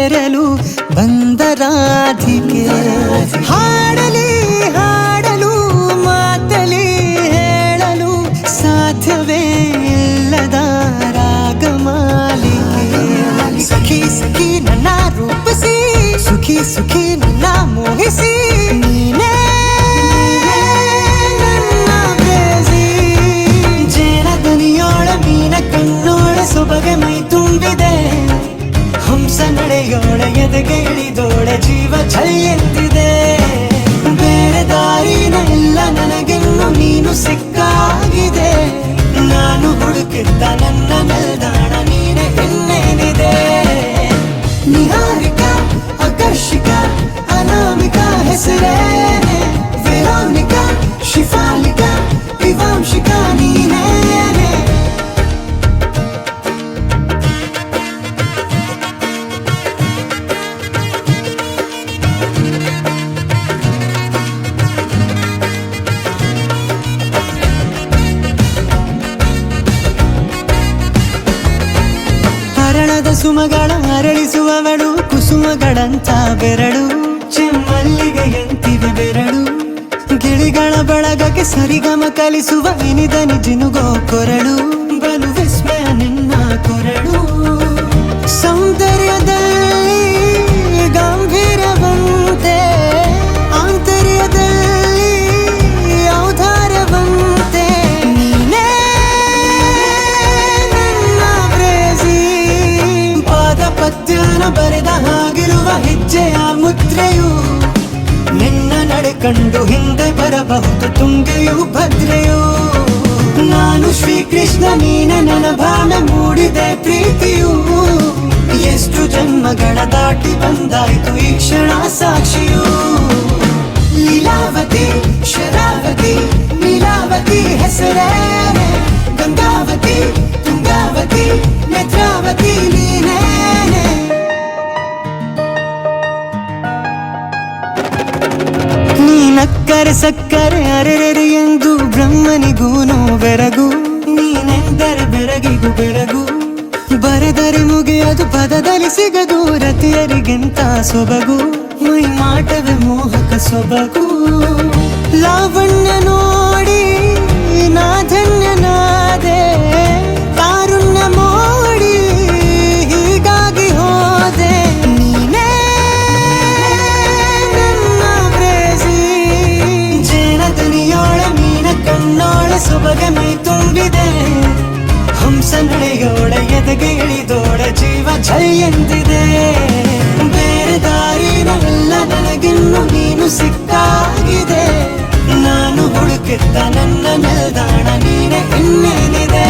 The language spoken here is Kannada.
ಸೇರಲು ಬಂದ ರಾಧಿಕೆ. ಹಾಡಲಿ ಹಾಡಲು ಮಾತಲಿ ಹೇಳಲು ಸಾಧ್ಯವೇ ಇಲ್ಲದ ರಾಗಮಾಲಿಕೆ. ಸಖಿ ಸಖಿ ನನ್ನ ರೂಪಿಸಿ ಸುಖಿ ಸುಖಿ ನನ್ನ ಮೋಹಿಸಿ ನೀನೇ ನನ್ನ ಪ್ರೇಯಸಿ. ಜೇನ ದನಿಯೋಳ ಮೀನ ಕಣ್ಣೋಳ ಸೊಬಗೆ ಮೈ ತುಂಬಿದೆ. ಹಂಸ ನಡೆಯೋಳ ಎದೆಗೆ ಇಳಿದೋಳೆ ಜೀವ ಛಲ್ ಎಂದಿದೆ. ಬೇರೆ ದಾರಿನ ಇಲ್ಲ ನನಗೆನ್ನು ನೀನು ಸಿಕ್ಕಾಗಿದೆ. ನಾನು ಹುಡುಕಿದ್ದ ನನ್ನ ನಿಲ್ದಾಣ ನೀನೆ ಇನ್ನೇನಿದೆ. ನಿಹಾರಿಕಾ ಆಕರ್ಷಿಕಾ ಅನಾಮಿಕಾ ಹೆಸರೇನೆ. ವೆರೋನಿಕಾ ಶಿಫಾಲಿಕಾ ವಿವಾಂಶಿಕಾ ನೀನೇನೆ. ಹರಣದ ಸುಮಗಳ ಅರಳಿಸುವವಳು ಕುಸುಮಗಳಂತ ಬೆರಳು. ಚೆಮ್ಮಲ್ಲಿಗೆಯಂತಿವೆ ಬೆರಳು. ಗಿಳಿಗಳ ಬಳಗಕ್ಕೆ ಸರಿಗಮ ಕಲಿಸುವ ಇನಿದನಿ ಜಿನುಗೋ ಕೊರಳು. ಬಲು ವಿಸ್ಮಯ ನಿನ್ನ ಕೊರಳು. ಸೌಂದರ್ಯದಲ್ಲಿ ಗಂಭೀರವಂತೆ ಆಂತರ್ಯದಲ್ಲಿ ಔದಾರ್ಯವಂತೆ ನೀನೇ ನನ್ನ ಪ್ರೇಯಸಿ. ಪಾದ ಪದ್ಯನ ಬರೆದ ಹಾಗಿರುವ ಹೆಜ್ಜೆಯ ಮುದ್ರೆಯು. ನಿನ್ನ ನಡೆ ಕಂಡು ಹಿಂದೆ ಬರಬಹುದು ತುಂಗೆಯು ಭದ್ರೆಯು. ನಾನು ಶ್ರೀಕೃಷ್ಣ ನೀನೆ ನನ್ನ ಭಾವನೆ ಮೂಡಿದೆ ಪ್ರೀತಿಯು. ಎಷ್ಟು ಜನ್ಮಗಳ ದಾಟಿ ಬಂದಾಯ್ತು ಈ ಕ್ಷಣ ಸಾಕ್ಷಿಯು. ಲೀಲಾವತಿ ಶರಾವತಿ ನೀಲಾವತಿ ಹೆಸರೇನೆ. ಗಂಗಾವತಿ ತುಂಗಾವತಿ ನೇತ್ರಾವತಿ ನೀನೇನೆ. ನೀನಕ್ಕರೆ ಸಕ್ಕರೆ ಅರೆರೆರೆ ಎಂದು ಬ್ರಹ್ಮನಿಗೂನು ಬೆರಗು. ನೀನೆಂದರೆ ಬೆರಗಿಗೂ ಬೆರಗು. ಬರೆದರೆ ಮುಗಿಯದು ಪದದಲ್ಲಿ ಸಿಗದು ರತಿಯರಿಗಿಂತ ಸೊಬಗು. ಮೈ ಮಾಟವೇ ಮೋಹಕ ಸೊಬಗು. ಲಾವಣ್ಯ ನೋಡಿ ನಾ ಧನ್ಯನಾದೆ. ತಾರುಣ್ಯ ಮೋಡಿ ಹೀಗಾಗಿ ಹೋದೆ. ನೀನೇ ನನ್ನ ಪ್ರೇಯಸಿ. ಜೇನ ದನಿಯೋಳ ಮೀನ ಕಣ್ಣೋಳ ಸೊಬಗೆ ಮೈ ತುಂಬಿದೆ. ಹಂಸ ನಡೆಯೋಳ ಎದೆಗೆ ಇಳಿದೋಳ ಜೀವ ಛಲ್ ಎಂದಿದೆ. ಬೇರೆ ದಾರಿನ ಇಲ್ಲ ನನಗಿನ್ನು ನೀನು ಸಿಕ್ಕಾಗಿದೆ. ನಾನು ಹುಡುಕಿದ್ದ ನನ್ನ ನಿಲ್ದಾಣ ನೀನೆ ಇನ್ನೇನಿದೆ.